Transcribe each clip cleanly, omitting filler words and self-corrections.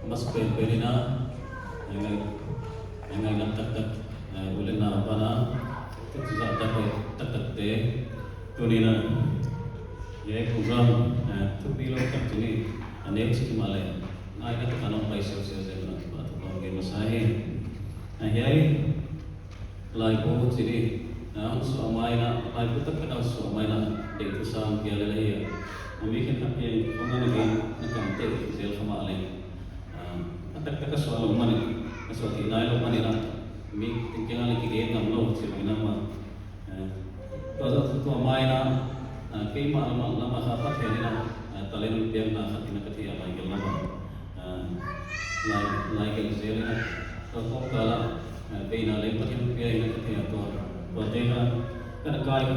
mas pelina yang nak tak boleh na apa na tidak tak te tunina ye program tu bilo kat sini anek sih malay na ina tanam paisa na atau game masai ayai LAIBU sini suamai na LAIBU tak kenal suamai na itu sam dia lelai kami kan pakai orang lagi nak kantor sel sama alai tak soal mana soal tinai lo mana na mi tinggal lagi dia ngamlo sih nama tu amai na kay lama kapat kaya na talent piang na katina katiya Michael nama Michael sel na to kala kay na lay patin piang na katiya to teka kan kai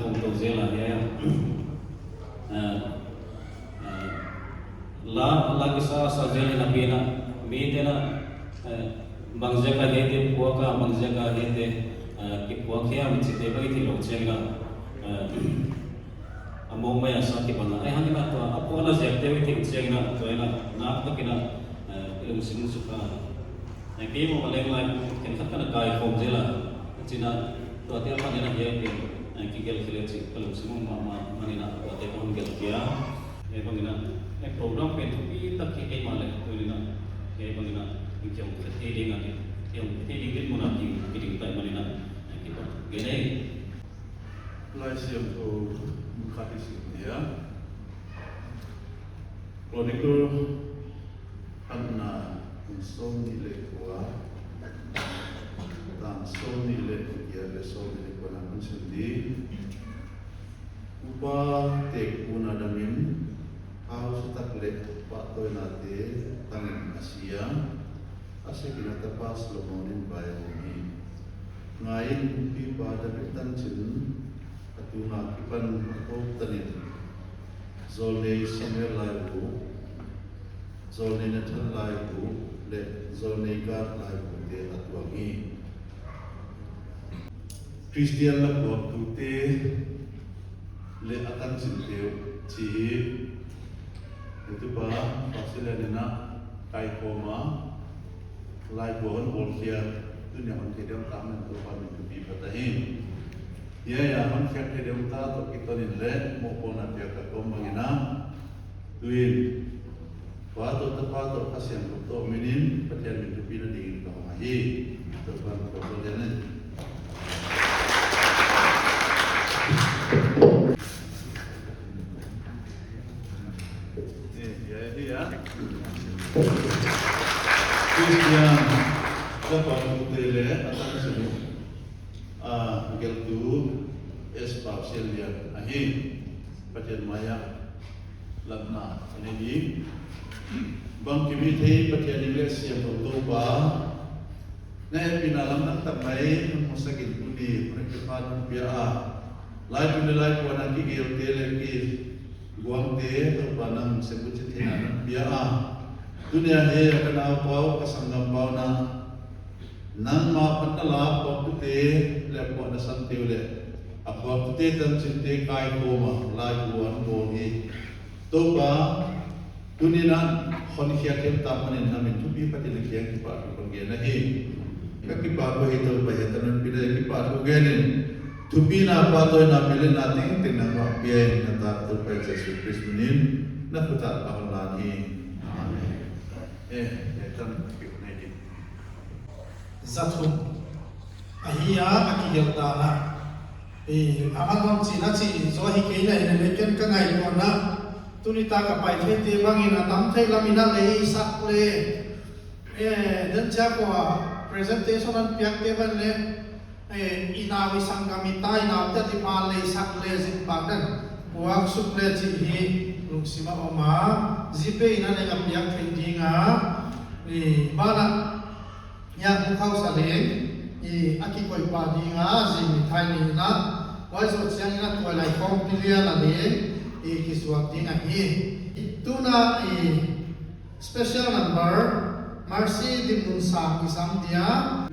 ko to sel ya la kisa sa sel na pina mi tena bangja ka hete puaka bangja ka hete ki puakya mi chite bagi thi lo chenga among maya sa ki bana ai hanina to apo na jekte wi thi chenga to ina na ka kina ilum sing suka ai ki mo maleng lai ken khat kana kai khom jela china to atia pa nena ye ki gel khile chi kalum sing ma manina to atia ko gel kya e bangina e program pe thi tak ki male to ina e bangina yang heading ada yang heading itu mana heading tak mana kita gini Khristian tu mukati dia Chronicle Anna insomni lekwa dan somni lekya besomni lekwa namun sendi upa tek puna damin harus tak lek pak toy nate tangin Asia asal kita terpas lomonin bayar ini. Ngain pi pada Tanchin atau ngakipan atau tenin. Zone senior LAIBU, zone national LAIBU, le zone guard LAIBU de atau ini. Khristian Laphuaktute le Tanchin teo ci itu bah Pausianlian kai koma LAIBU Honna dunia menjadi taman tuan itu bipatahin. Ya manusia jadi utah atau kita nilai maupun nanti akan kembangina duin. Waktu tepat atau kasihan untuk minin percaya itu bila dingin kau mahi. Tuan Pausianlian. Ya. Khristian Laphuaktute le atang sini geltu es Pausianlian ahi pajen maya labna ini bang kimi thei pajen le siam to ba ne pinalam nak tamai musakin puni perkepan bia lai puana ki gel tele ki guang te to banam sebut cethina bia dunia he kana pau kasangam pau na nan ma panala Pausianlian le po na santiu le Laphuaktute tan cinte kai koma LAIBU Honna to ba dunia khonkhia kem ta manin namin tubi pati le kiang ki pa ko ge na he ka ki pa ko he to ba he tan pi le ki pa ko ge ni tubi na pa to na mele na ting tin na ma pi na ta to pa Jesus Khristian na puta pa la ni Zatum ahia akigeltana amatong sinachi zohi keila ineleken kangai kona tunita kapai thete bangina tamthai lamina le sakle dan chako presentation an piakte banle inawi sangamita inawta di pale sakle zimbadan buak sukle chi luksima oma zipe ina le ambiak thendinga ni bala yang mukau saleng aki koi padi nga zimi thai na waiso siang na tuwa lai kong pilia na le kisuak dinga itu na special number Marcy Dimun Sam isam dia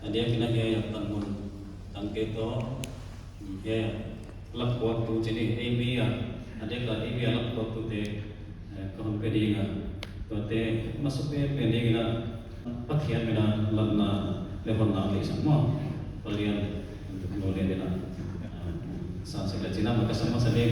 Dia kena yang tangun tangketo ya Laphuaktute ini EB ya ada kalau EB Laphuaktute kahon pedinga tote masuk ke pedinga pakaian mena lana lehon nali semua kalian untuk kemudian dia saat segala Cina maka sama saja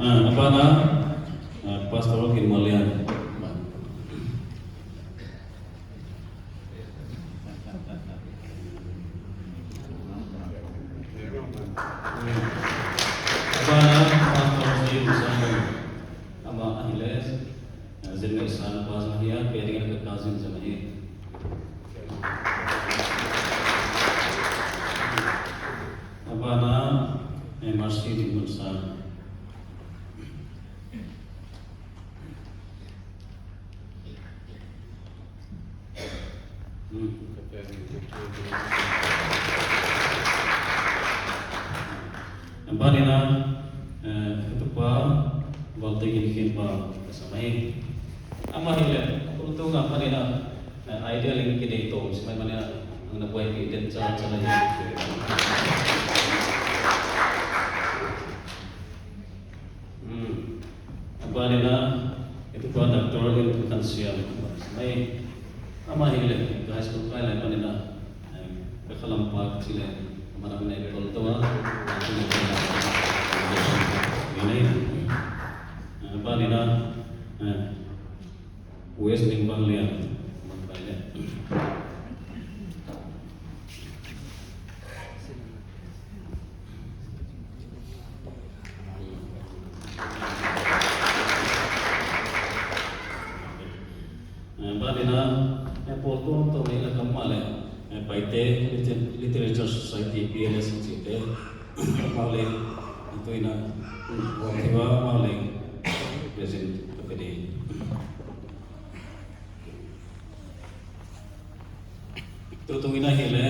apa na pastoral kinmalian apa na pastoral di bersama ama Ahles zilme san pasmahia peringan ke kazin zamani apa na MRC di Bursa Banina itu pa balte gini pa samai amahile untuk apa nina ideal yang kita itu semai mana ang nabuhay kita cara apa nina itu pa doktor yang Khristian semai amahile guys kung kailan pa nina kakalampak sila mana mana itu tua ini apa nina West Bengal lian Porto to may lakamale paite literature society PLS cite male itu ina wakiwa male present kapede to ina hile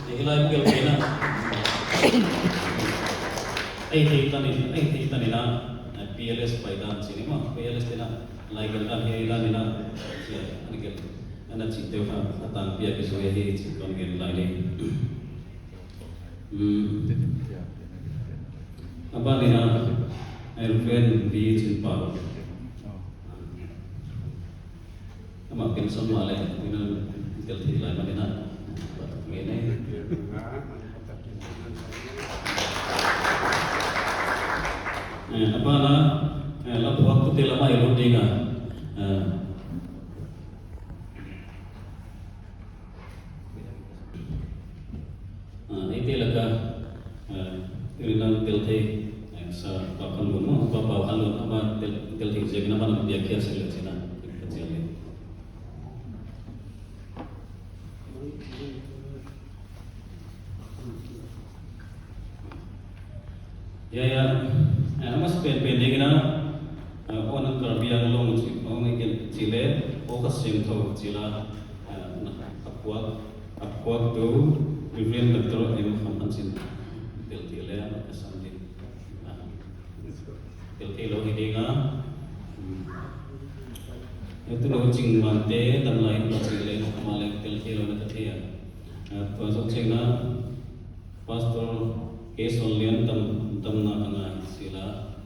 bugel kena ai tani na PLS paidan sini mah PLS tena laigal kan hila nina sia anigel anak cinta kan atang pihak kesuai he cikon gen lain apa dina airplane bi cinpa ama pension male dina kelti lain madina ngene apa na Laphuaktute lama ilo dinga itu laga irinan telti sa pakalun mo papahalun ama telti je gina mana dia kia sila sina kecil ya mas pending na onan karbiang long ngikil chile okas simtho chila apwak tu Khristian doktor yang Tanchin teltile kesamdin teltilo hidinga itu lo cing mante dan lain pasile malek teltilo na kathia pasok cingna pastor Pausianlian tam na kana sila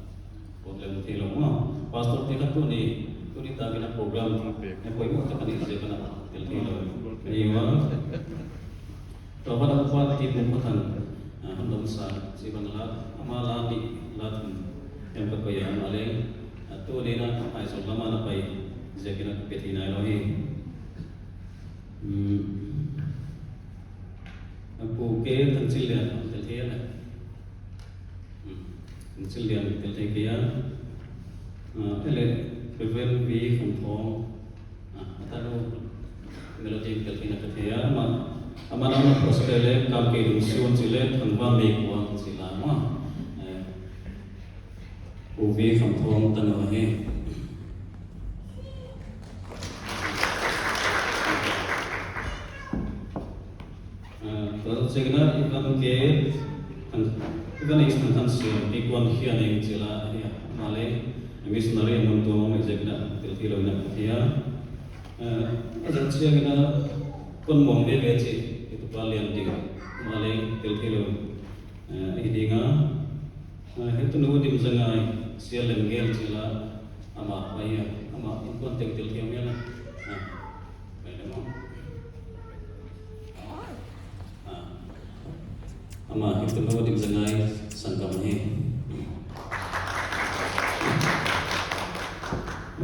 problem tilo mo pastor teka tu ni tagina program poi mo takani je kana teltilo iwa Bapak dapat tim patan handom sa si bangla amala di latun yang berkoyan aleng tu dina ai so lama na pai jekina petina lohi aku ke Tanchin teltian Tanchin teltian ele bevel bi khong atado melodi teltina kathia ma amanang prospele kam ke rusun chile thangwa me kwang chila ma uvi khamthong tanwa he to segna ikam ke ikan istan tansi ikwan hian eng chila ya male missionary munto me segna tiltilo na kia ajan siagna kon mong de bechi Balian tiga, malay teltilo, hidinga, itu nunggu di misalnya sial lenggel sila, ama bayar, ama ikut teltilo yang mana, bayar mau, ama itu nunggu di misalnya sangkamnya,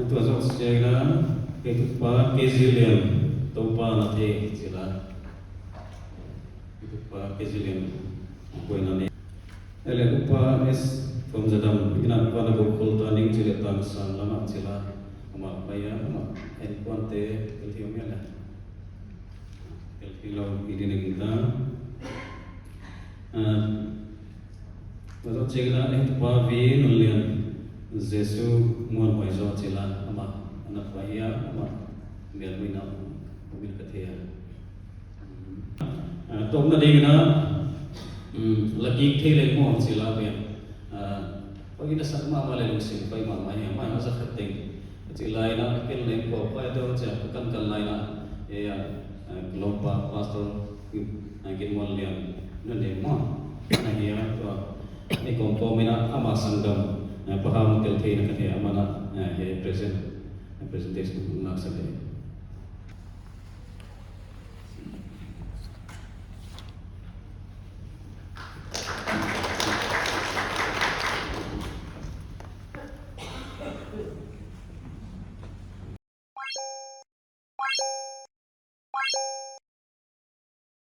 itu asal sejarah itu pak Khristian, topa nanti sila. Khristian buenani ele upa es pemjadam ina pana gokol taning cile tangsan lama cila ama baya ama en kuante teltio mela teltilo idine kita Walau cila upa vi nulian Yesu muan waizo cila ama anak baya ama biar bina mobil kathia tôm nó đi nó là kí thế lên mua chỉ là việc có cái sắc mà lên xin phải mà nó rất khát tình chỉ là nó cái lên của phải đâu chứ cần cần lại là lompa pastor cái món liền nên để mua này thì cái công cụ mình ama sanggam paham tel thế này cái ama na presentation nak sekali